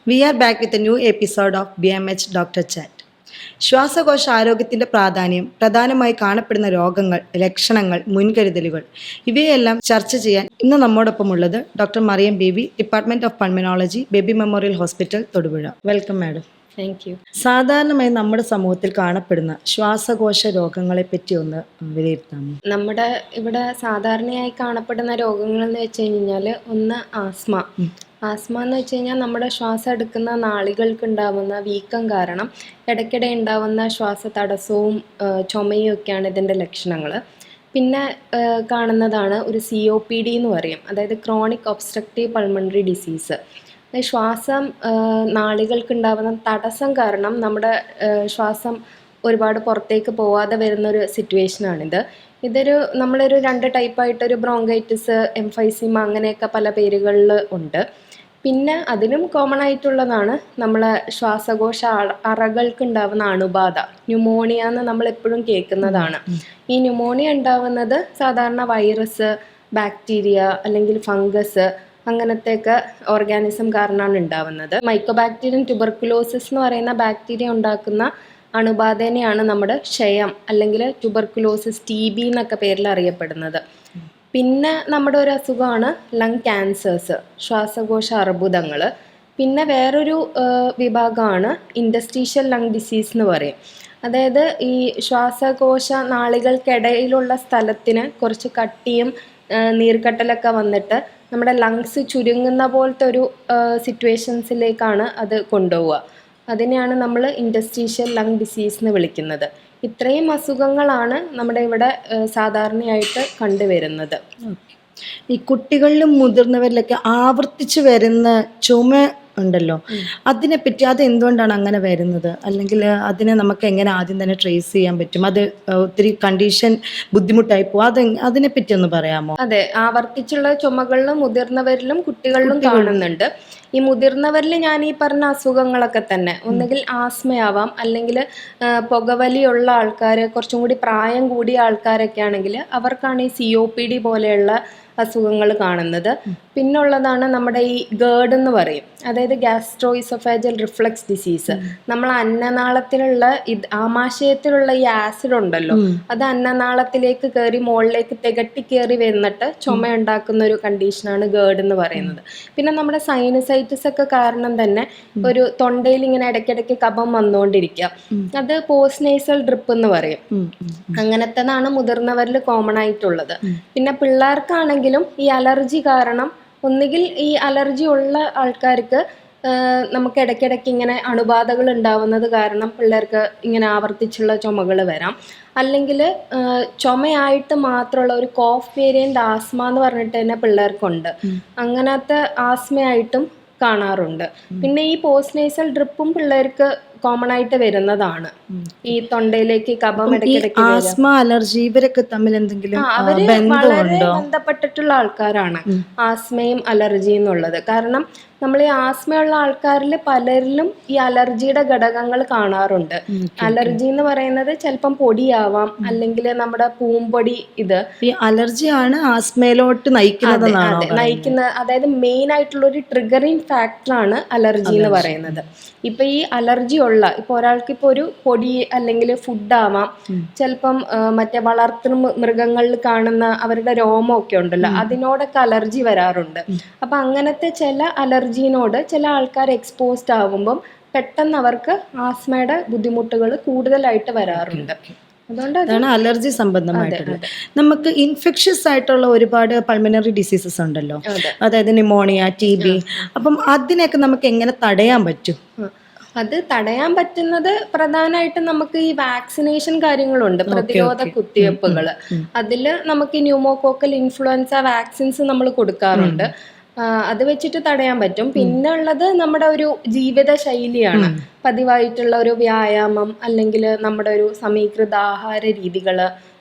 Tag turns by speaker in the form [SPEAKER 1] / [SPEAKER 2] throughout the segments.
[SPEAKER 1] We are back with a new episode of BMH Doctor Chat. ശ്വാസകോശ ആരോഗ്യത്തിന്റെ പ്രാധാന്യം, പ്രധാനമായി കാണപ്പെടുന്ന രോഗങ്ങൾ, ലക്ഷണങ്ങൾ, മുൻകരുതലുകൾ ഇവയെല്ലാം ചർച്ച ചെയ്യാൻ ഇന്ന് നമ്മോടൊപ്പം ഉള്ളത് doctor Mariyam Baby, department of pulmonology, Baby Memorial Hospital, Thodupuzha. Welcome madam.
[SPEAKER 2] Thank you.
[SPEAKER 1] സാധാരണമായി നമ്മുടെ സമൂഹത്തിൽ കാണപ്പെടുന്ന ശ്വാസകോശ രോഗങ്ങളെ പറ്റി ഒന്ന് വിലയിരുത്താമോ?
[SPEAKER 2] നമ്മുടെ ഇവിടെ സാധാരണയായി കാണപ്പെടുന്ന രോഗങ്ങൾ എന്ന് വെച്ച് കഴിഞ്ഞാൽ ഒന്ന് ആസ്മ. ആസ്മ എന്ന് വെച്ച് കഴിഞ്ഞാൽ നമ്മുടെ ശ്വാസം എടുക്കുന്ന നാളികൾക്ക് ഉണ്ടാവുന്ന വീക്കം കാരണം ഇടയ്ക്കിടെ ഉണ്ടാവുന്ന ശ്വാസ തടസ്സവും ചുമയും ഒക്കെയാണ് ഇതിൻ്റെ ലക്ഷണങ്ങൾ. പിന്നെ കാണുന്നതാണ് ഒരു COPD എന്ന് പറയും, അതായത് ക്രോണിക് ഒബ്സ്ട്രക്റ്റീവ് പൾമണറി ഡിസീസ്. ശ്വാസം നാളികൾക്കുണ്ടാവുന്ന തടസ്സം കാരണം നമ്മുടെ ശ്വാസം ഒരുപാട് പുറത്തേക്ക് പോവാതെ വരുന്നൊരു സിറ്റുവേഷനാണിത്. നമ്മളൊരു 2 ടൈപ്പായിട്ടൊരു ബ്രോങ്കൈറ്റിസ്, എംഫൈസിമ അങ്ങനെയൊക്കെ പല പേരുകളിൽ ഉണ്ട്. പിന്നെ അതിലും കോമൺ ആയിട്ടുള്ളതാണ് നമ്മളെ ശ്വാസകോശ അറകൾക്കുണ്ടാവുന്ന അണുബാധ, ന്യൂമോണിയ എന്ന് നമ്മൾ എപ്പോഴും കേൾക്കുന്നതാണ്. ഈ ന്യൂമോണിയ ഉണ്ടാവുന്നത് സാധാരണ വൈറസ്, ബാക്ടീരിയ അല്ലെങ്കിൽ ഫംഗസ് അങ്ങനത്തെയൊക്കെ ഓർഗാനിസം കാരണമാണ് ഉണ്ടാവുന്നത്. മൈക്കോബാക്ടീരിയം ട്യൂബർക്കുലോസിസ് എന്ന് പറയുന്ന ബാക്ടീരിയ ഉണ്ടാക്കുന്ന അണുബാധേനെയാണ് നമ്മുടെ ക്ഷയം അല്ലെങ്കിൽ ട്യൂബർക്കുലോസിസ്, TB എന്നൊക്കെ പേരിൽ അറിയപ്പെടുന്നത്. പിന്നെ നമ്മുടെ ഒരു അസുഖമാണ് ലങ് ക്യാൻസേഴ്സ്, ശ്വാസകോശ അർബുദങ്ങൾ. പിന്നെ വേറൊരു വിഭാഗമാണ് ഇൻഡസ്ട്രീഷ്യൽ ലങ് ഡിസീസ് എന്ന് പറയും. അതായത് ഈ ശ്വാസകോശ നാളികൾക്കിടയിലുള്ള സ്ഥലത്തിന് കുറച്ച് കട്ടിയും നീർക്കട്ടലൊക്കെ വന്നിട്ട് നമ്മുടെ ലങ്സ് ചുരുങ്ങുന്ന പോലത്തെ ഒരു സിറ്റുവേഷൻസിലേക്കാണ് അത് കൊണ്ടുപോവുക. അതിനെയാണ് നമ്മൾ ഇൻഡസ്ട്രീഷ്യൽ ലങ് ഡിസീസ് എന്ന് വിളിക്കുന്നത്. ഇത്രയും അസുഖങ്ങളാണ് നമ്മുടെ ഇവിടെ സാധാരണയായിട്ട് കണ്ടുവരുന്നത്.
[SPEAKER 1] ഈ കുട്ടികളിലും മുതിർന്നവരിലൊക്കെ ആവർത്തിച്ച് വരുന്ന ചുമ ഉണ്ടല്ലോ, അതിനെപ്പറ്റി അത് എന്തുകൊണ്ടാണ് അങ്ങനെ വരുന്നത്, അല്ലെങ്കിൽ അതിനെ നമുക്ക് എങ്ങനെ ആദ്യം തന്നെ ട്രേസ് ചെയ്യാൻ പറ്റും? അത് ഒത്തിരി കണ്ടീഷൻ ബുദ്ധിമുട്ടായി പോകും, അതിനെപ്പറ്റി ഒന്ന് പറയാമോ?
[SPEAKER 2] അതെ, ആവർത്തിച്ചുള്ള ചുമകളിലും മുതിർന്നവരിലും കുട്ടികളിലും കാണുന്നുണ്ട്. ഈ മുതിർന്നവരിൽ ഞാൻ ഈ പറഞ്ഞ അസുഖങ്ങളൊക്കെ തന്നെ, ഒന്നുകിൽ ആസ്മയാവാം, അല്ലെങ്കിൽ പുകവലിയുള്ള ആൾക്കാർ, കുറച്ചും കൂടി പ്രായം കൂടിയ ആൾക്കാരൊക്കെ ആണെങ്കിൽ അവർക്കാണ് ഈ COPD പോലെയുള്ള അസുഖങ്ങൾ കാണുന്നത്. പിന്നുള്ളതാണ് നമ്മുടെ ഈ GERD എന്ന് പറയും, അതായത് ഗ്യാസ്ട്രോ ഇസോഫാജൽ റിഫ്ലക്സ് ഡിസീസ്. നമ്മൾ അന്നനാളത്തിലുള്ള ആമാശയത്തിലുള്ള ഈ ആസിഡ് ഉണ്ടല്ലോ, അത് അന്നനാളത്തിലേക്ക് കയറി മുകളിലേക്ക് തികട്ടി കയറി വന്നിട്ട് ചുമ ഉണ്ടാക്കുന്ന ഒരു കണ്ടീഷനാണ് GERD എന്ന് പറയുന്നത്. പിന്നെ നമ്മുടെ സൈനസൈറ്റിസ് ഒക്കെ കാരണം തന്നെ ഒരു തൊണ്ടയിൽ ഇങ്ങനെ ഇടയ്ക്കിടയ്ക്ക് കഫം വന്നുകൊണ്ടിരിക്കുക, അത് പോസ്റ്റ് നേസൽ ഡ്രിപ്പ് എന്ന് പറയും. അങ്ങനത്തേതാണ് മുതിർന്നവരിൽ കോമൺ ആയിട്ടുള്ളത്. പിന്നെ പിള്ളേർക്കാണെങ്കിലും ഈ അലർജി കാരണം, ഒന്നുകിൽ ഈ അലർജി ഉള്ള ആൾക്കാർക്ക് നമുക്ക് ഇടയ്ക്കിടയ്ക്ക് ഇങ്ങനെ അണുബാധകൾ ഉണ്ടാവുന്നത് കാരണം പിള്ളേർക്ക് ഇങ്ങനെ ആവർത്തിച്ചുള്ള ചുമകൾ വരാം. അല്ലെങ്കിൽ ചുമയായിട്ട് മാത്രമുള്ള ഒരു കോഫ് വേരിയൻ്റ് ആസ്മ എന്ന് പറഞ്ഞിട്ട് തന്നെ പിള്ളേർക്കുണ്ട്. അങ്ങനത്തെ ആസ്മയായിട്ടും കാണാറുണ്ട്. പിന്നെ ഈ പോസ്റ്റ് നേസൽ ഡ്രിപ്പും പിള്ളേർക്ക് കോമൺ ആയിട്ട് വരുന്നതാണ്. ഈ തൊണ്ടയിലേക്ക് കഫം ഇടയ്ക്കിടയ്ക്ക്
[SPEAKER 1] ആസ്മ, അലർജി ഇവരൊക്കെ തമ്മിൽ എന്തെങ്കിലും
[SPEAKER 2] അവര് വളരെ ബന്ധപ്പെട്ടിട്ടുള്ള ആൾക്കാരാണ് ആസ്മയും അലർജിയും എന്നുള്ളത്. കാരണം നമ്മൾ ഈ ആസ്മയുള്ള ആൾക്കാരിൽ പലരിലും ഈ അലർജിയുടെ ഘടകങ്ങൾ കാണാറുണ്ട്. അലർജി എന്ന് പറയുന്നത് ചിലപ്പം പൊടിയാവാം, അല്ലെങ്കിൽ നമ്മുടെ പൂമ്പൊടി.
[SPEAKER 1] ഈ അലർജിയാണ് ആസ്മയിലോട്ട് നയിക്കുന്നത്.
[SPEAKER 2] അതായത് മെയിൻ ആയിട്ടുള്ള ഒരു ട്രിഗറിങ് ഫാക്ടറാണ് അലർജി എന്ന് പറയുന്നത്. ഇപ്പൊ ഈ അലർജി ഉള്ള ഒരാൾക്ക് ഇപ്പൊ ഒരു പൊടി അല്ലെങ്കിൽ ഫുഡ് ആവാം, ചിലപ്പം മറ്റേ വളർത്തു മൃഗങ്ങളിൽ കാണുന്ന അവരുടെ രോമമൊക്കെ ഉണ്ടല്ലോ, അതിനോടൊക്കെ അലർജി വരാറുണ്ട്. അപ്പൊ അങ്ങനത്തെ ചില അലർജിനോട് ചില ആൾക്കാർ എക്സ്പോസ്ഡ് ആവുമ്പം പെട്ടെന്ന് അവർക്ക് ആസ്മയുടെ ബുദ്ധിമുട്ടുകൾ കൂടുതലായിട്ട് വരാറുണ്ട്.
[SPEAKER 1] അതാണ് അലർജി സംബന്ധമായിട്ടുള്ളത്. നമുക്ക് ഇൻഫെക്ഷ്യസ് ആയിട്ടുള്ള ഒരുപാട് പൾമനറി ഡിസീസസ് ഉണ്ടല്ലോ, അതായത് ന്യൂമോണിയ, TB. അപ്പം അതിനെയൊക്കെ നമുക്ക് എങ്ങനെ തടയാൻ പറ്റും?
[SPEAKER 2] അത് തടയാൻ പറ്റുന്നത് പ്രധാനമായിട്ടും നമുക്ക് ഈ വാക്സിനേഷൻ കാര്യങ്ങളുണ്ട്, പ്രതിരോധ കുത്തിവയ്പ്പുകൾ. അതിൽ നമുക്ക് ന്യൂമോകോക്കൽ ഇൻഫ്ലുവൻസ വാക്സിൻസ് നമ്മൾ കൊടുക്കാറുണ്ട്. അത് വെച്ചിട്ട് തടയാൻ പറ്റും. പിന്നെ ഉള്ളത് നമ്മുടെ ഒരു ജീവിത ശൈലിയാണ്, പതിവായിട്ടുള്ള ഒരു വ്യായാമം, അല്ലെങ്കിൽ നമ്മുടെ ഒരു സമീകൃത ആഹാര രീതികൾ,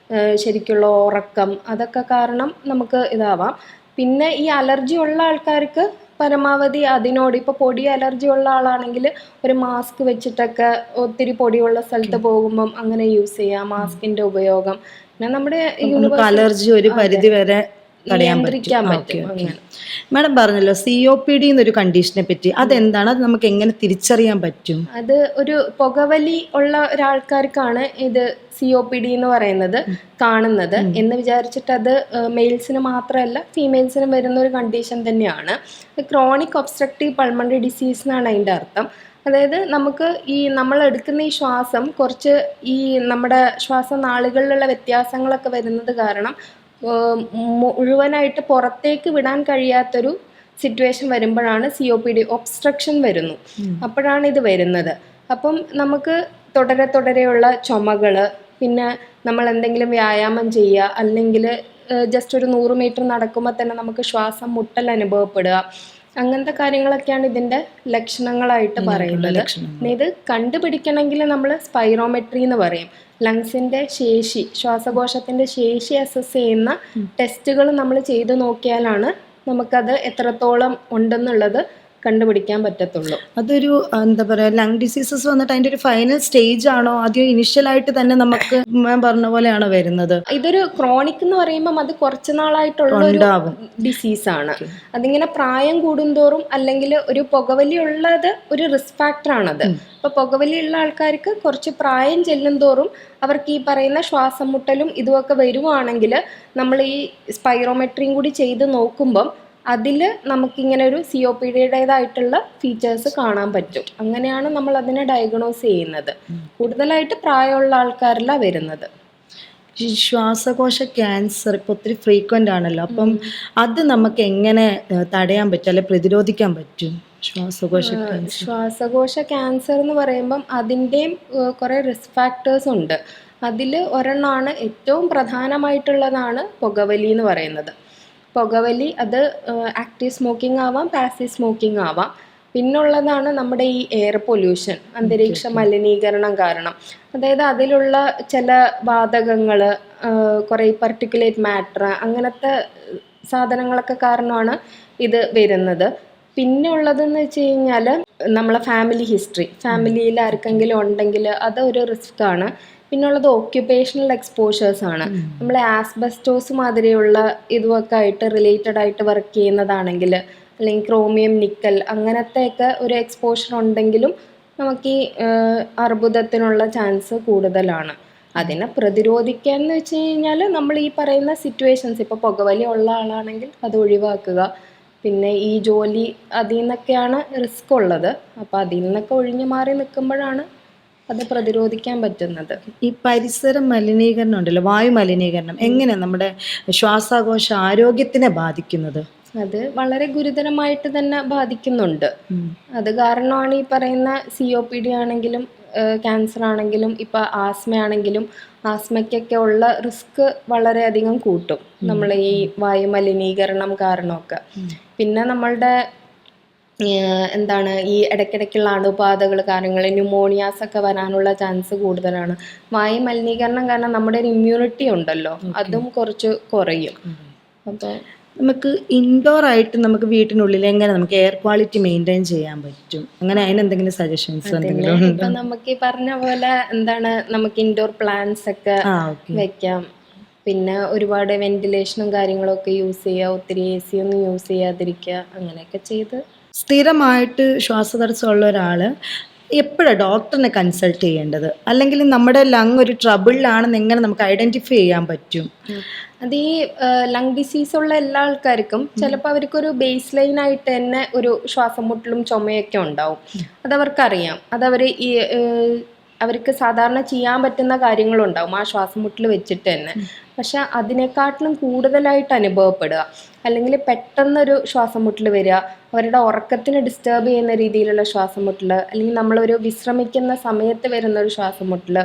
[SPEAKER 2] ശരിക്കുള്ള ഉറക്കം, അതൊക്കെ കാരണം നമുക്ക് ഇതാവാം. പിന്നെ ഈ അലർജി ഉള്ള ആൾക്കാർക്ക് പരമാവധി അതിനോട്, ഇപ്പോൾ പൊടി അലർജി ഉള്ള ആളാണെങ്കിൽ ഒരു മാസ്ക് വെച്ചിട്ടൊക്കെ ഒത്തിരി പൊടിയുള്ള സ്ഥലത്ത് പോകുമ്പം അങ്ങനെ യൂസ് ചെയ്യാം, മാസ്കിന്റെ ഉപയോഗം. പിന്നെ നമ്മുടെ
[SPEAKER 1] അലർജി ഒരു പരിധി വരെ
[SPEAKER 2] നിയന്ത്രിക്കാൻ പറ്റും. അങ്ങനെ
[SPEAKER 1] മാഡം പറഞ്ഞല്ലോ COPD എന്നൊരു കണ്ടീഷനെ പറ്റി, അതെന്താണ്, അത് നമുക്ക് എങ്ങനെ തിരിച്ചറിയാൻ പറ്റും?
[SPEAKER 2] അത് ഒരു പുകവലി ഉള്ള ഒരാൾക്കാർക്കാണ് ഇത് COPD എന്ന് പറയുന്നത് കാണുന്നത് എന്ന് വിചാരിച്ചിട്ട് അത് മെയിൽസിന് മാത്രമല്ല ഫീമെയിൽസിനും വരുന്ന ഒരു കണ്ടീഷൻ തന്നെയാണ്. ക്രോണിക് ഒബ്സ്ട്രക്റ്റീവ് പൾമണറി ഡിസീസ് എന്നാണ് അതിൻ്റെ അർത്ഥം. അതായത് നമുക്ക് ഈ നമ്മൾ എടുക്കുന്ന ഈ ശ്വാസം കുറച്ച് ഈ നമ്മുടെ ശ്വാസനാളികളിലുള്ള വ്യത്യാസങ്ങളൊക്കെ വരുന്നത് കാരണം മുഴുവനായിട്ട് പുറത്തേക്ക് വിടാൻ കഴിയാത്തൊരു സിറ്റുവേഷൻ വരുമ്പോഴാണ് COPD ഒബ്സ്ട്രക്ഷൻ വരുന്നു, അപ്പോഴാണ് ഇത് വരുന്നത്. അപ്പം നമുക്ക് തുടരെയുള്ള ചുമകൾ, പിന്നെ നമ്മൾ എന്തെങ്കിലും വ്യായാമം ചെയ്യുക, അല്ലെങ്കിൽ ജസ്റ്റ് ഒരു 100 മീറ്റർ നടക്കുമ്പോൾ തന്നെ നമുക്ക് ശ്വാസം മുട്ടൽ അനുഭവപ്പെടുക, അങ്ങനത്തെ കാര്യങ്ങളൊക്കെയാണ് ഇതിൻ്റെ ലക്ഷണങ്ങളായിട്ട് പറയുന്നത്. ഇത് കണ്ടുപിടിക്കണമെങ്കിൽ നമ്മൾ സ്പൈറോമെട്രി എന്ന് പറയും. ലങ്സിൻ്റെ ശേഷി, ശ്വാസകോശത്തിൻ്റെ ശേഷി അസസ് ചെയ്യുന്ന ടെസ്റ്റുകൾ നമ്മൾ ചെയ്ത് നോക്കിയാലാണ് നമുക്കത് എത്രത്തോളം ഉണ്ടെന്നുള്ളത് കണ്ടുപിടിക്കാൻ പറ്റത്തുള്ളൂ.
[SPEAKER 1] അതൊരു എന്താ പറയുക, ലങ് ഡിസീസസ് വന്നിട്ട് അതിൻ്റെ ഒരു ഫൈനൽ സ്റ്റേജ് ആണോ, ആദ്യം ഇനിഷ്യലായിട്ട് തന്നെ നമുക്ക് പറഞ്ഞ പോലെയാണോ വരുന്നത്?
[SPEAKER 2] ഇതൊരു ക്രോണിക് എന്ന് പറയുമ്പം അത് കുറച്ച് നാളായിട്ടുള്ള ഒരു ഡിസീസാണ്. അതിങ്ങനെ പ്രായം കൂടുന്തോറും, അല്ലെങ്കിൽ ഒരു പുകവലി ഉള്ളത് ഒരു റിസ്ക് ഫാക്ടറാണത്. അപ്പോൾ പുകവലി ഉള്ള ആൾക്കാർക്ക് കുറച്ച് പ്രായം ചെല്ലും തോറും അവർക്ക് ഈ പറയുന്ന ശ്വാസം മുട്ടലും ഇതുമൊക്കെ വരുവാണെങ്കിൽ നമ്മൾ ഈ സ്പൈറോമെട്രിയും കൂടി ചെയ്ത് നോക്കുമ്പം അതിൽ നമുക്കിങ്ങനെ ഒരു COPDയുടേതായിട്ടുള്ള ഫീച്ചേഴ്സ് കാണാൻ പറ്റും. അങ്ങനെയാണ് നമ്മൾ അതിനെ ഡയഗ്നോസ് ചെയ്യുന്നത്. കൂടുതലായിട്ട് പ്രായമുള്ള ആൾക്കാരിലാണ് വരുന്നത്.
[SPEAKER 1] ശ്വാസകോശ ക്യാൻസർ ഇപ്പോൾ ഒത്തിരി ഫ്രീക്വൻ്റ് ആണല്ലോ, അപ്പം അത് നമുക്ക് എങ്ങനെ തടയാൻ പറ്റും, അല്ലെ പ്രതിരോധിക്കാൻ പറ്റും?
[SPEAKER 2] ശ്വാസകോശ ക്യാൻസർ എന്ന് പറയുമ്പം അതിൻ്റെയും കുറേ റിസ്ക് ഫാക്ടേഴ്സ് ഉണ്ട്. അതിൽ ഒരെണ്ണമാണ്, ഏറ്റവും പ്രധാനമായിട്ടുള്ളതാണ് പുകവലി എന്ന് പറയുന്നത്. പുകവലി അത് ആക്റ്റീവ് സ്മോക്കിംഗ് ആവാം, പാസീവ് സ്മോക്കിംഗ് ആവാം. പിന്നുള്ളതാണ് നമ്മുടെ ഈ എയർ പൊല്യൂഷൻ, അന്തരീക്ഷ മലിനീകരണം കാരണം. അതായത് അതിലുള്ള ചില വാതകങ്ങൾ, കുറേ പർട്ടിക്കുലേറ്റ് മാറ്റർ, അങ്ങനത്തെ സാധനങ്ങളൊക്കെ കാരണമാണ് ഇത് വരുന്നത്. പിന്നെ ഉള്ളതെന്ന് വെച്ച് കഴിഞ്ഞാൽ നമ്മളെ ഫാമിലി ഹിസ്റ്ററി, ഫാമിലിയിൽ ആർക്കെങ്കിലും ഉണ്ടെങ്കിൽ അതൊരു റിസ്ക് ആണ്. പിന്നുള്ളത് ഓക്യുപ്പേഷണൽ എക്സ്പോഷേഴ്സ് ആണ്. നമ്മൾ ആസ്ബസ്റ്റോസ് മാതിരിയുള്ള ഇതുമൊക്കെ ആയിട്ട് റിലേറ്റഡ് ആയിട്ട് വർക്ക് ചെയ്യുന്നതാണെങ്കിൽ, അല്ലെങ്കിൽ ക്രോമിയം, നിക്കൽ, അങ്ങനത്തെയൊക്കെ ഒരു എക്സ്പോഷർ ഉണ്ടെങ്കിലും നമുക്ക് ഈ അർബുദത്തിനുള്ള ചാൻസ് കൂടുതലാണ്. അതിനെ പ്രതിരോധിക്കാൻ എന്ന് വെച്ച് കഴിഞ്ഞാൽ നമ്മൾ ഈ പറയുന്ന സിറ്റുവേഷൻസ്, ഇപ്പോൾ പുകവലി ഉള്ള ആളാണെങ്കിൽ അത് ഒഴിവാക്കുക. പിന്നെ ഈ ജോലി അതിൽ നിന്നൊക്കെയാണ് റിസ്ക് ഉള്ളത്. അപ്പോൾ അതിൽ നിന്നൊക്കെ ഒഴിഞ്ഞു മാറി നിൽക്കുമ്പോഴാണ് അത് പ്രതിരോധിക്കാൻ പറ്റുന്നത്.
[SPEAKER 1] ഈ പരിസര മലിനീകരണം ഉണ്ടല്ലോ, വായു മലിനീകരണം, എങ്ങനെ നമ്മുടെ ശ്വാസകോശ ആരോഗ്യത്തിനെ ബാധിക്കുന്നത്?
[SPEAKER 2] അത് വളരെ ഗുരുതരമായിട്ട് തന്നെ ബാധിക്കുന്നുണ്ട്. അത് കാരണമാണ് ഈ പറയുന്ന COPD ആണെങ്കിലും ക്യാൻസർ ആണെങ്കിലും ഇപ്പം ആസ്മയാണെങ്കിലും ആസ്മയ്ക്കൊക്കെ ഉള്ള റിസ്ക് വളരെയധികം കൂട്ടും നമ്മൾ ഈ വായു മലിനീകരണം കാരണമൊക്കെ. പിന്നെ നമ്മളുടെ എന്താണ് ഈ ഇടയ്ക്കിടയ്ക്കുള്ള അണുബാധകൾ, കാര്യങ്ങൾ, ന്യൂമോണിയാസ് ഒക്കെ വരാനുള്ള ചാൻസ് കൂടുതലാണ്. വായു മലിനീകരണം കാരണം നമ്മുടെ ഒരു ഇമ്മ്യൂണിറ്റി ഉണ്ടല്ലോ, അതും കുറച്ച് കുറയും. അപ്പോൾ
[SPEAKER 1] നമുക്ക് ഇൻഡോർ ആയിട്ട് നമുക്ക് വീട്ടിനുള്ളിൽ എങ്ങനെ നമുക്ക് എയർ ക്വാളിറ്റി മെയിൻറ്റെയിൻ ചെയ്യാൻ പറ്റും? അങ്ങനെ അതിനെന്തെങ്കിലും സജഷൻസ് എന്തെങ്കിലും ഉണ്ടോ?
[SPEAKER 2] ഇപ്പം നമുക്ക് ഈ പറഞ്ഞ പോലെ എന്താണ്, നമുക്ക് ഇൻഡോർ പ്ലാന്റ്സ് ഒക്കെ വെക്കാം. പിന്നെ ഒരുപാട് വെന്റിലേഷനും കാര്യങ്ങളും ഒക്കെ യൂസ് ചെയ്യുക, ഒത്തിരി AC ഒന്നും യൂസ് ചെയ്യാതിരിക്കുക, അങ്ങനെയൊക്കെ ചെയ്ത്.
[SPEAKER 1] സ്ഥിരമായിട്ട് ശ്വാസതടസ്സമുള്ള ഒരാൾ എപ്പോഴാണ് ഡോക്ടറിനെ കൺസൾട്ട് ചെയ്യേണ്ടത്? അല്ലെങ്കിൽ നമ്മുടെ ലങ് ഒരു ട്രബിളിലാണെന്ന് എങ്ങനെ നമുക്ക് ഐഡൻറ്റിഫൈ ചെയ്യാൻ പറ്റും?
[SPEAKER 2] അത് ഈ ലങ് ഡിസീസ് ഉള്ള എല്ലാ ആൾക്കാർക്കും ചിലപ്പോൾ അവർക്കൊരു ബേസ് ലൈൻ ആയിട്ട് തന്നെ ഒരു ശ്വാസം മുട്ടലും ചുമയൊക്കെ ഉണ്ടാവും. അതവർക്കറിയാം. അതവർ ഈ അവർക്ക് സാധാരണ ചെയ്യാൻ പറ്റുന്ന കാര്യങ്ങളുണ്ടാവും ആ ശ്വാസം മുട്ടൽ വെച്ചിട്ട് തന്നെ. പക്ഷെ അതിനെക്കാട്ടിലും കൂടുതലായിട്ട് അനുഭവപ്പെടുക, അല്ലെങ്കിൽ പെട്ടെന്നൊരു ശ്വാസം മുട്ടൽ വരിക, അവരുടെ ഉറക്കത്തിന് ഡിസ്റ്റർബ് ചെയ്യുന്ന രീതിയിലുള്ള ശ്വാസം മുട്ടൽ, അല്ലെങ്കിൽ നമ്മളൊരു വിശ്രമിക്കുന്ന സമയത്ത് വരുന്ന ഒരു ശ്വാസം മുട്ടൽ,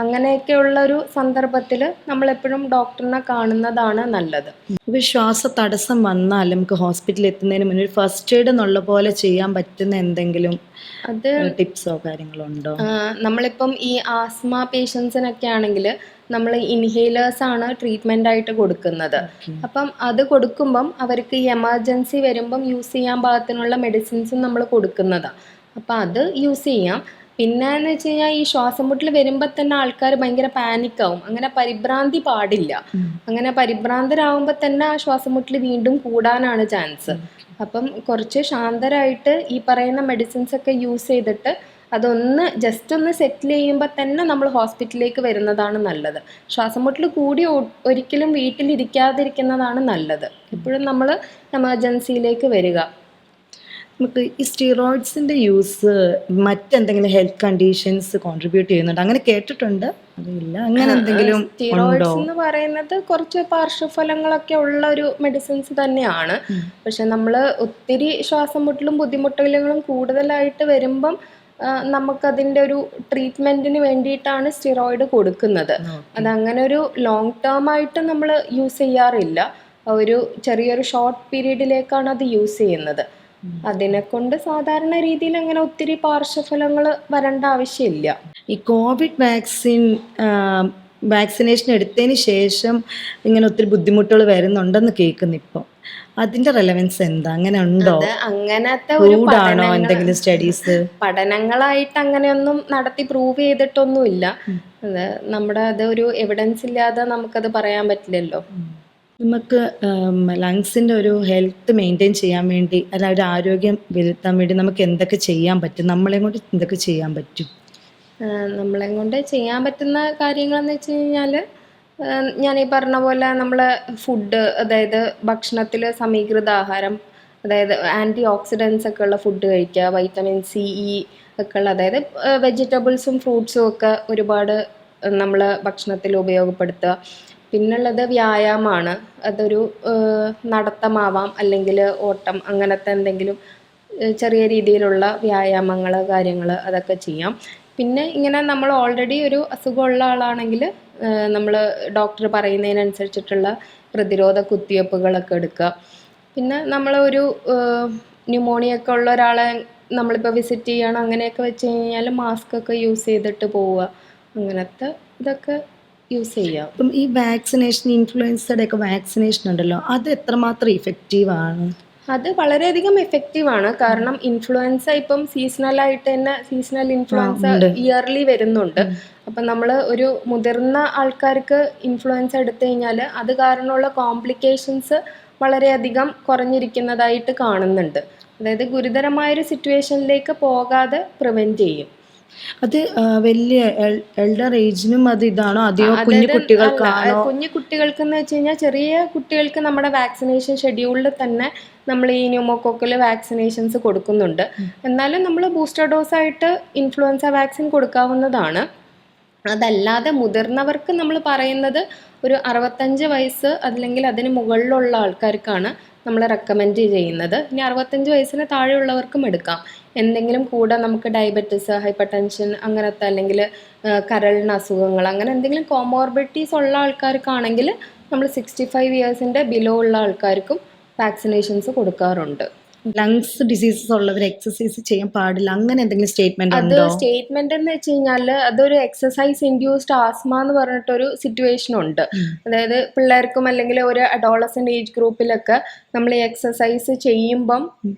[SPEAKER 2] അങ്ങനെയൊക്കെയുള്ള ഒരു സന്ദർഭത്തിൽ നമ്മളെപ്പോഴും ഡോക്ടറിനെ കാണുന്നതാണ് നല്ലത്.
[SPEAKER 1] ഇപ്പോൾ ശ്വാസ തടസ്സം വന്നാൽ നമുക്ക് ഹോസ്പിറ്റലിൽ എത്തുന്നതിന് മുന്നേ ഒരു ഫസ്റ്റ് എയ്ഡ് എന്നുള്ള പോലെ ചെയ്യാൻ പറ്റുന്ന എന്തെങ്കിലും അത് ടിപ്സോ കാര്യങ്ങളോ ഉണ്ടോ?
[SPEAKER 2] നമ്മളിപ്പം ഈ ആസ്മ പേഷ്യൻസിനൊക്കെ ആണെങ്കിൽ നമ്മൾ ഇൻഹേലേഴ്സ് ആണ് ട്രീറ്റ്മെൻ്റ് ആയിട്ട് കൊടുക്കുന്നത്. അപ്പം അത് കൊടുക്കുമ്പം അവർക്ക് ഈ എമർജൻസി വരുമ്പം യൂസ് ചെയ്യാൻ പാകത്തിനുള്ള മെഡിസിൻസും നമ്മൾ കൊടുക്കുന്നതാണ്. അപ്പം അത് യൂസ് ചെയ്യാം. പിന്നെ എന്ന് വെച്ച് കഴിഞ്ഞാൽ ഈ ശ്വാസം മുട്ടൽ വരുമ്പോൾ തന്നെ ആൾക്കാർ ഭയങ്കര പാനിക്കാവും. അങ്ങനെ പരിഭ്രാന്തി പാടില്ല. അങ്ങനെ പരിഭ്രാന്തരാകുമ്പോൾ തന്നെ ആ ശ്വാസം മുട്ടൽ വീണ്ടും കൂടാനാണ് ചാൻസ്. അപ്പം കുറച്ച് ശാന്തരായിട്ട് ഈ പറയുന്ന മെഡിസിൻസ് ഒക്കെ യൂസ് ചെയ്തിട്ട് അതൊന്ന് ജസ്റ്റ് ഒന്ന് സെറ്റിൽ ചെയ്യുമ്പോൾ തന്നെ നമ്മൾ ഹോസ്പിറ്റലിലേക്ക് വരുന്നതാണ് നല്ലത്. ശ്വാസം മുട്ടൽ കൂടി ഒരിക്കലും വീട്ടിലിരിക്കാതിരിക്കുന്നതാണ് നല്ലത്. എപ്പോഴും നമ്മൾ എമർജൻസിയിലേക്ക് വരിക.
[SPEAKER 1] നമുക്ക് ഈ സ്റ്റിറോയിഡ്സിന്റെ യൂസ് മറ്റെന്തെങ്കിലും ഹെൽത്ത് കണ്ടീഷൻസ് കോൺട്രിബ്യൂട്ട് ചെയ്യുന്നുണ്ട് അങ്ങനെ കേട്ടിട്ടുണ്ട്, അറിയില്ല, അങ്ങനെ എന്തെങ്കിലും ഉണ്ടോ?
[SPEAKER 2] സ്റ്റിറോയിഡ്സ് എന്ന് പറയുന്നത് കുറച്ച് പാർശ്വഫലങ്ങളൊക്കെ ഉള്ള ഒരു മെഡിസിൻസ് തന്നെയാണ്. പക്ഷെ നമ്മൾ ഒത്തിരി ശ്വാസം മുട്ടലും ബുദ്ധിമുട്ടുകളും കൂടുതലായിട്ട് വരുമ്പം നമുക്കതിൻ്റെ ഒരു ട്രീറ്റ്മെൻറ്റിന് വേണ്ടിയിട്ടാണ് സ്റ്റിറോയിഡ് കൊടുക്കുന്നത്. അതങ്ങനെ ഒരു ലോങ് ടേം ആയിട്ട് നമ്മൾ യൂസ് ചെയ്യാറില്ല. ഒരു ചെറിയൊരു ഷോർട്ട് പീരീഡിലേക്കാണ് അത് യൂസ് ചെയ്യുന്നത്. അതിനെ കൊണ്ട് സാധാരണ രീതിയിൽ അങ്ങനെ ഒത്തിരി പാർശ്വഫലങ്ങൾ വരേണ്ട ആവശ്യമില്ല.
[SPEAKER 1] ഈ കോവിഡ് വാക്സിനേഷൻ എടുത്തതിന് ശേഷം ഇങ്ങനെ ഒത്തിരി ബുദ്ധിമുട്ടുകൾ വരുന്നുണ്ടെന്ന് കേൾക്കുന്നു. ഇപ്പം അതിന്റെ റെലവൻസ് എന്താ, അങ്ങനെ ഉണ്ടോ?
[SPEAKER 2] അങ്ങനത്തെ ഒരു
[SPEAKER 1] ചൂടാണോ എന്തെങ്കിലും സ്റ്റഡീസ്?
[SPEAKER 2] പഠനങ്ങളായിട്ട് അങ്ങനെയൊന്നും നടത്തി പ്രൂവ് ചെയ്തിട്ടൊന്നുമില്ല. അത് ഒരു എവിഡൻസ് ഇല്ലാതെ നമുക്കത് പറയാൻ പറ്റില്ലല്ലോ.
[SPEAKER 1] നമുക്ക് ലങ്സിന്റെ ഒരു ഹെൽത്ത് മെയിൻറ്റെയിൻ ചെയ്യാൻ വേണ്ടി, അല്ല ഒരു ആരോഗ്യം വരുത്താൻ വേണ്ടി നമുക്ക് എന്തൊക്കെ ചെയ്യാൻ പറ്റും? നമ്മളെ കൊണ്ട് എന്തൊക്കെ ചെയ്യാൻ പറ്റും?
[SPEAKER 2] നമ്മളെ കൊണ്ട് ചെയ്യാൻ പറ്റുന്ന കാര്യങ്ങളെന്ന് വെച്ച് കഴിഞ്ഞാൽ, ഞാൻ ഈ പറഞ്ഞ പോലെ നമ്മൾ ഫുഡ്, അതായത് ഭക്ഷണത്തിൽ സമീകൃത ആഹാരം, അതായത് ആൻറ്റി ഓക്സിഡൻസ് ഒക്കെ ഉള്ള ഫുഡ് കഴിക്കുക, വൈറ്റമിൻ സി, ഇ ഒക്കെ ഉള്ള, അതായത് വെജിറ്റബിൾസും ഫ്രൂട്ട്സും ഒക്കെ ഒരുപാട് നമ്മൾ ഭക്ഷണത്തിൽ ഉപയോഗപ്പെടുത്തുക. പിന്നുള്ളത് വ്യായാമമാണ്. അതൊരു നടത്തമാവാം, അല്ലെങ്കിൽ ഓട്ടം, അങ്ങനത്തെ എന്തെങ്കിലും ചെറിയ രീതിയിലുള്ള വ്യായാമങ്ങൾ, കാര്യങ്ങൾ അതൊക്കെ ചെയ്യാം. പിന്നെ ഇങ്ങനെ നമ്മൾ ഓൾറെഡി ഒരു അസുഖമുള്ള ആളാണെങ്കിൽ നമ്മൾ ഡോക്ടർ പറയുന്നതിനനുസരിച്ചിട്ടുള്ള പ്രതിരോധ കുത്തിവയ്പ്പുകളൊക്കെ എടുക്കുക. പിന്നെ നമ്മൾ ഒരു ന്യൂമോണിയ ഒക്കെ ഉള്ള ഒരാളെ നമ്മളിപ്പോൾ വിസിറ്റ് ചെയ്യണം, അങ്ങനെയൊക്കെ വെച്ച് കഴിഞ്ഞാൽ മാസ്ക് ഒക്കെ യൂസ് ചെയ്തിട്ട് പോവുക. അങ്ങനത്തെ ഇതൊക്കെ യൂസ് ചെയ്യാം.
[SPEAKER 1] ഇപ്പം ഈ വാക്സിനേഷൻ, ഇൻഫ്ലുവൻസയുടെ ഒക്കെ വാക്സിനേഷൻ ഉണ്ടല്ലോ, അത് എത്രമാത്രം ഇഫക്റ്റീവാണ്?
[SPEAKER 2] അത് വളരെയധികം എഫക്റ്റീവാണ്. കാരണം ഇൻഫ്ലുവൻസ ഇപ്പം സീസണലായിട്ട് തന്നെ, സീസണൽ ഇൻഫ്ലുവൻസ ഇയർലി വരുന്നുണ്ട്. അപ്പം നമ്മൾ ഒരു മുതിർന്ന ആൾക്കാർക്ക് ഇൻഫ്ലുവൻസ എടുത്തു കഴിഞ്ഞാൽ അത് കാരണമുള്ള കോംപ്ലിക്കേഷൻസ് വളരെയധികം കുറഞ്ഞിരിക്കുന്നതായിട്ട് കാണുന്നുണ്ട്. അതായത് ഗുരുതരമായൊരു സിറ്റുവേഷനിലേക്ക് പോകാതെ പ്രിവെൻറ്റ് ചെയ്യും.
[SPEAKER 1] അത് വലിയ എൽഡർ ഏജിനും അത് ഇതാണോ, അതെയോ കുഞ്ഞു കുട്ടികൾക്കാണോ?
[SPEAKER 2] കുഞ്ഞു കുട്ടികൾക്കെന്ന് വെച്ച് കഴിഞ്ഞാൽ, ചെറിയ കുട്ടികൾക്ക് നമ്മുടെ വാക്സിനേഷൻ ഷെഡ്യൂളിൽ തന്നെ നമ്മൾ ഈ ന്യൂമോകോക്കൽ വാക്സിനേഷൻസ് കൊടുക്കുന്നുണ്ട്. എന്നാലും നമ്മൾ ബൂസ്റ്റർ ഡോസായിട്ട് ഇൻഫ്ലുവൻസ വാക്സിൻ കൊടുക്കാവുന്നതാണ്. അതല്ലാതെ മുതിർന്നവർക്ക് നമ്മൾ പറയുന്നത് ഒരു 65 വയസ്സ് അല്ലെങ്കിൽ അതിന് മുകളിലുള്ള ആൾക്കാർക്കാണ് നമ്മൾ റെക്കമെൻഡ് ചെയ്യുന്നത്. ഇനി 65 വയസ്സിന് താഴെയുള്ളവർക്കും എടുക്കാം. എന്തെങ്കിലും കൂടെ നമുക്ക് ഡയബറ്റിസ്, ഹൈപ്പർ ടെൻഷൻ, അങ്ങനത്തെ, അല്ലെങ്കിൽ കരളിന് അസുഖങ്ങൾ, അങ്ങനെ എന്തെങ്കിലും കോമോർബിഡിറ്റീസ് ഉള്ള ആൾക്കാർക്കാണെങ്കിൽ നമ്മൾ 65 ഇയേഴ്സിൻ്റെ ബിലോ ഉള്ള ആൾക്കാർക്കും വാക്സിനേഷൻസ് കൊടുക്കാറുണ്ട്.
[SPEAKER 1] ലങ്സ് ഡിസീസസ് ഉള്ളവർ എക്സസൈസ് ചെയ്യാൻ പാടില്ല, അങ്ങനെ എന്തെങ്കിലും സ്റ്റേറ്റ്മെന്റ്
[SPEAKER 2] അത്
[SPEAKER 1] ഉണ്ടോ?
[SPEAKER 2] സ്റ്റേറ്റ്മെന്റ് എന്ന് വെച്ച് കഴിഞ്ഞാൽ, അതൊരു എക്സസൈസ് ഇൻഡ്യൂസ്ഡ് ആസ്മ എന്ന് പറഞ്ഞിട്ടൊരു സിറ്റുവേഷൻ ഉണ്ട്. അതായത് പിള്ളേർക്കും അല്ലെങ്കിൽ ഒരു അഡോളസെന്റ് ഏജ് ഗ്രൂപ്പിലൊക്കെ നമ്മൾ ഈ എക്സസൈസ് ചെയ്യുമ്പം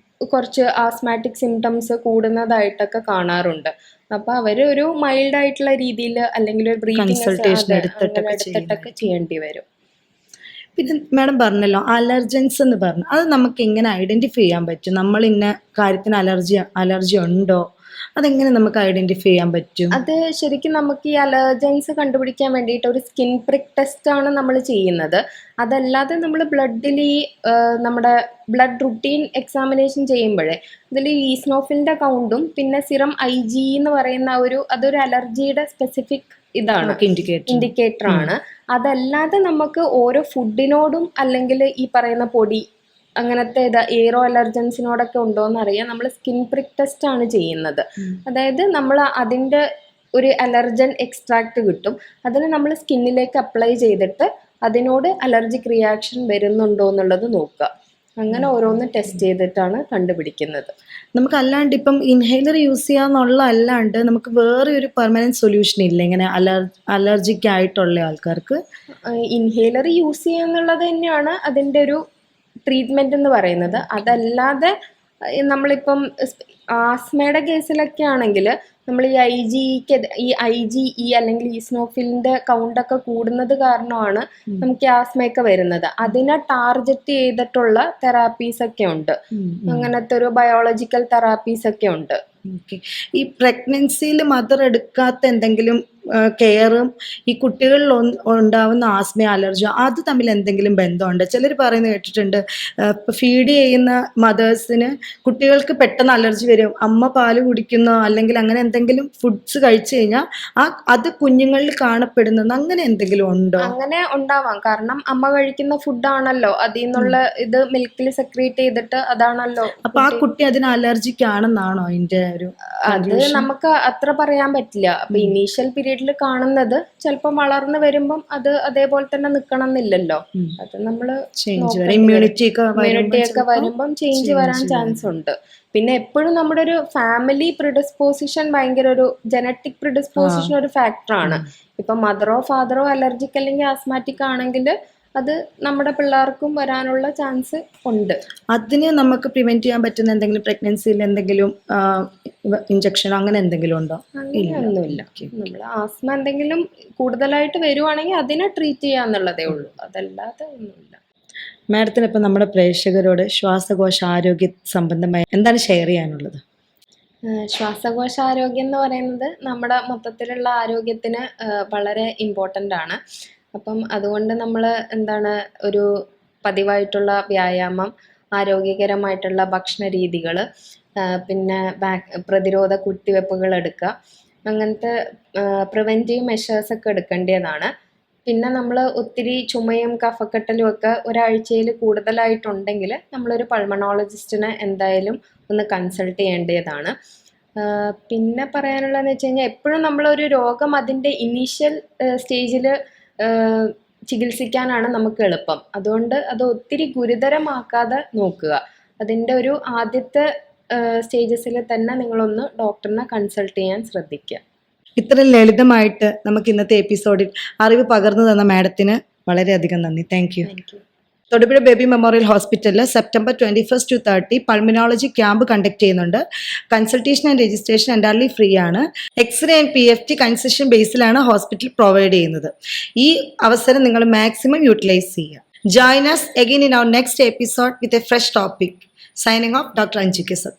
[SPEAKER 2] കുറച്ച് ആസ്മാറ്റിക് സിംറ്റംസ് കൂടുന്നതായിട്ടൊക്കെ കാണാറുണ്ട്. അപ്പൊ അവര് ഒരു മൈൽഡ് ആയിട്ടുള്ള രീതിയിൽ അല്ലെങ്കിൽ ഒരു ബ്രീതിങ് എടുത്തിട്ടൊക്കെ ചെയ്യേണ്ടി വരും.
[SPEAKER 1] പിന്നെ മാഡം പറഞ്ഞല്ലോ അലർജൻസ് എന്ന് പറഞ്ഞു, അത് നമുക്ക് എങ്ങനെ ഐഡന്റിഫൈ ചെയ്യാൻ പറ്റും? നമ്മൾ ഇന്ന കാര്യത്തിന് അലർജി ഉണ്ടോ, അതെങ്ങനെ നമുക്ക് ഐഡന്റിഫൈ ചെയ്യാൻ പറ്റും?
[SPEAKER 2] അത് ശരിക്കും നമുക്ക് ഈ അലർജൻസ് കണ്ടുപിടിക്കാൻ വേണ്ടിയിട്ട് ഒരു സ്കിൻ പ്രിക്ക് ടെസ്റ്റ് ആണ് നമ്മൾ ചെയ്യുന്നത്. അതല്ലാതെ നമ്മൾ ബ്ലഡിൽ ഈ നമ്മുടെ ബ്ലഡ് റുട്ടീൻ എക്സാമിനേഷൻ ചെയ്യുമ്പോഴേ ഇതിൽ ഈസ്നോഫിലിൻ്റെ കൗണ്ടും പിന്നെ സിറം IG എന്ന് പറയുന്ന അതൊരു അലർജിയുടെ സ്പെസിഫിക് ഇതാണ്, ഇൻഡിക്കേറ്റർ ആണ്. അതല്ലാതെ നമുക്ക് ഓരോ ഫുഡിനോടും അല്ലെങ്കിൽ ഈ പറയുന്ന പൊടി, അങ്ങനത്തെ എയറോ അലർജൻസിനോടൊക്കെ ഉണ്ടോ എന്നറിയാൻ നമ്മൾ സ്കിൻ പ്രിക്ക് ടെസ്റ്റ് ആണ് ചെയ്യുന്നത്. അതായത് നമ്മൾ അതിൻ്റെ ഒരു അലർജൻ എക്സ്ട്രാക്ട് കിട്ടും. അതിന് നമ്മൾ സ്കിന്നിലേക്ക് അപ്ലൈ ചെയ്തിട്ട് അതിനോട് അലർജിക് റിയാക്ഷൻ വരുന്നുണ്ടോ എന്നുള്ളത് നോക്കുക. അങ്ങനെ ഓരോന്ന് ടെസ്റ്റ് ചെയ്തിട്ടാണ് കണ്ടുപിടിക്കുന്നത്.
[SPEAKER 1] നമുക്ക് അല്ലാണ്ട് ഇപ്പം ഇൻഹേലർ യൂസ് ചെയ്യാന്നുള്ള അല്ലാണ്ട് നമുക്ക് വേറെ ഒരു പെർമനന്റ് സൊല്യൂഷൻ ഇല്ല ഇങ്ങനെ അലർജിക് ആയിട്ടുള്ള ആൾക്കാർക്ക്?
[SPEAKER 2] ഇൻഹേലർ യൂസ് ചെയ്യാന്നുള്ളത് തന്നെയാണ് അതിൻ്റെ ഒരു ട്രീറ്റ്മെന്റ് എന്ന് പറയുന്നത്. അതല്ലാതെ നമ്മളിപ്പം ആസ്മയുടെ കേസിലൊക്കെ ആണെങ്കിൽ നമ്മൾ ഈ IgE അല്ലെങ്കിൽ ഈസ്നോഫിലിന്റെ കൗണ്ടൊക്കെ കൂടുന്നത് കാരണമാണ് നമുക്ക് ഈ ആസ്മയൊക്കെ വരുന്നത്. അതിനെ ടാർഗറ്റ് ചെയ്തിട്ടുള്ള തെറാപ്പീസ് ഒക്കെ ഉണ്ട്. അങ്ങനത്തെ ഒരു ബയോളജിക്കൽ തെറാപ്പീസ് ഒക്കെ ഉണ്ട്.
[SPEAKER 1] ഓക്കെ. ഈ പ്രഗ്നൻസിയിൽ മദർ എടുക്കാത്ത എന്തെങ്കിലും കെയറും ഈ കുട്ടികളിൽ ഉണ്ടാവുന്ന ആസ്മ അലർജി അത് തമ്മിൽ എന്തെങ്കിലും ബന്ധമുണ്ട്? ചിലർ പറയുന്നത് കേട്ടിട്ടുണ്ട്, ഫീഡ് ചെയ്യുന്ന മദേഴ്സിന് കുട്ടികൾക്ക് പെട്ടെന്ന് അലർജി വരും, അമ്മ പാല് കുടിക്കുന്ന അല്ലെങ്കിൽ അങ്ങനെ എന്തെങ്കിലും ഫുഡ്സ് കഴിച്ചു കഴിഞ്ഞാൽ അത് കുഞ്ഞുങ്ങളിൽ കാണപ്പെടുന്നത്, അങ്ങനെ എന്തെങ്കിലും ഉണ്ടോ?
[SPEAKER 2] അങ്ങനെ ഉണ്ടാവാം. കാരണം അമ്മ കഴിക്കുന്ന ഫുഡാണല്ലോ, അതിൽ നിന്നുള്ള ഇത് മിൽക്കിൽ സെക്രീറ്റ് ചെയ്തിട്ട് അതാണല്ലോ.
[SPEAKER 1] അപ്പൊ ആ കുട്ടി അതിന് അലർജിക്ക് ആണെന്നാണോ അതിന്റെ ഒരു?
[SPEAKER 2] അത് നമുക്ക് അത്ര പറയാൻ പറ്റില്ല. അപ്പൊ ഇനീഷ്യൽ പീരീഡിൽ കാണുന്നത് ചിലപ്പോൾ വളർന്നു വരുമ്പം അത് അതേപോലെ തന്നെ നിക്കണം എന്നില്ലല്ലോ. അത് നമ്മള്
[SPEAKER 1] ഇമ്മ്യൂണിറ്റി
[SPEAKER 2] ഒക്കെ വരുമ്പം ചേഞ്ച് വരാൻ ചാൻസ് ഉണ്ട്. പിന്നെ എപ്പോഴും നമ്മുടെ ഒരു ഫാമിലി പ്രിഡിസ്പോസിഷൻ ഭയങ്കര ഒരു ജനറ്റിക് പ്രിഡിസ്പോസിഷൻ ഒരു ഫാക്ടറാണ്. ഇപ്പൊ മദറോ ഫാദറോ അലർജിക് അല്ലെങ്കിൽ ആസ്മാറ്റിക് ആണെങ്കിൽ അത് നമ്മുടെ പിള്ളേർക്കും വരാനുള്ള ചാൻസ് ഉണ്ട്.
[SPEAKER 1] അതിന് നമുക്ക് പ്രിവെന്റ് ചെയ്യാൻ പറ്റുന്ന എന്തെങ്കിലും പ്രഗ്നൻസിയിൽ എന്തെങ്കിലും ഇഞ്ചക്ഷൻ അങ്ങനെ എന്തെങ്കിലും ഉണ്ടോ?
[SPEAKER 2] അങ്ങനെയൊന്നുമില്ല. നമ്മൾ ആസ്മ എന്തെങ്കിലും കൂടുതലായിട്ട് വരുവാണെങ്കിൽ അതിനെ ട്രീറ്റ് ചെയ്യാന്നുള്ളതേ ഉള്ളൂ, അതല്ലാതെ ഒന്നുമില്ല.
[SPEAKER 1] മാഡത്തിന് ഇപ്പം നമ്മുടെ പ്രേക്ഷകരോട് ശ്വാസകോശ ആരോഗ്യ സംബന്ധമായി എന്താണ് ഷെയർ ചെയ്യാനുള്ളത്?
[SPEAKER 2] ശ്വാസകോശ ആരോഗ്യം എന്ന് പറയുന്നത് നമ്മുടെ മൊത്തത്തിലുള്ള ആരോഗ്യത്തിന് വളരെ ഇമ്പോർട്ടൻ്റ് ആണ്. അപ്പം അതുകൊണ്ട് നമ്മൾ ഒരു പതിവായിട്ടുള്ള വ്യായാമം, ആരോഗ്യകരമായിട്ടുള്ള ഭക്ഷണ രീതികൾ, പിന്നെ പ്രതിരോധ കുത്തിവെപ്പുകൾ എടുക്കുക, അങ്ങനത്തെ പ്രിവെൻറ്റീവ് മെഷേഴ്സ് ഒക്കെ എടുക്കേണ്ടതാണ്. പിന്നെ നമ്മൾ ഒത്തിരി ചുമയും കഫക്കെട്ടലും ഒക്കെ ഒരാഴ്ചയിൽ കൂടുതലായിട്ടുണ്ടെങ്കിൽ നമ്മളൊരു പൾമണോളജിസ്റ്റിനെ എന്തായാലും ഒന്ന് കൺസൾട്ട് ചെയ്യേണ്ടതാണ്. പിന്നെ പറയാനുള്ളതെന്ന് വെച്ച് കഴിഞ്ഞാൽ എപ്പോഴും നമ്മളൊരു രോഗം അതിൻ്റെ ഇനീഷ്യൽ സ്റ്റേജിൽ ചികിത്സിക്കാനാണ് നമുക്ക് എളുപ്പം. അതുകൊണ്ട് അത് ഒത്തിരി ഗുരുതരമാക്കാതെ നോക്കുക. അതിൻ്റെ ഒരു ആദ്യത്തെ സ്റ്റേജസിൽ തന്നെ നിങ്ങളൊന്ന് ഡോക്ടറിനെ കൺസൾട്ട് ചെയ്യാൻ ശ്രദ്ധിക്കുക.
[SPEAKER 1] ഇത്രയും ലളിതമായിട്ട് നമുക്ക് ഇന്നത്തെ എപ്പിസോഡിൽ അറിവ് പകർന്നു തന്ന മാഡത്തിന് വളരെയധികം നന്ദി. Thank you. Thodupuzha baby memorial ഹോസ്പിറ്റലിൽ September 21 to 30 pulmonology camp conduct ചെയ്യുന്നുണ്ട്. Consultation and registration entirely free ആണ്. എക്സ്റേ ആൻഡ് PFT കൺസെഷൻ ബേസിലാണ് ഹോസ്പിറ്റൽ പ്രൊവൈഡ് ചെയ്യുന്നത്. ഈ അവസരം നിങ്ങൾ മാക്സിമം യൂട്ടിലൈസ് ചെയ്യുക. Join us again in our next episode with a fresh topic. Signing off, Dr. Anju Kesat.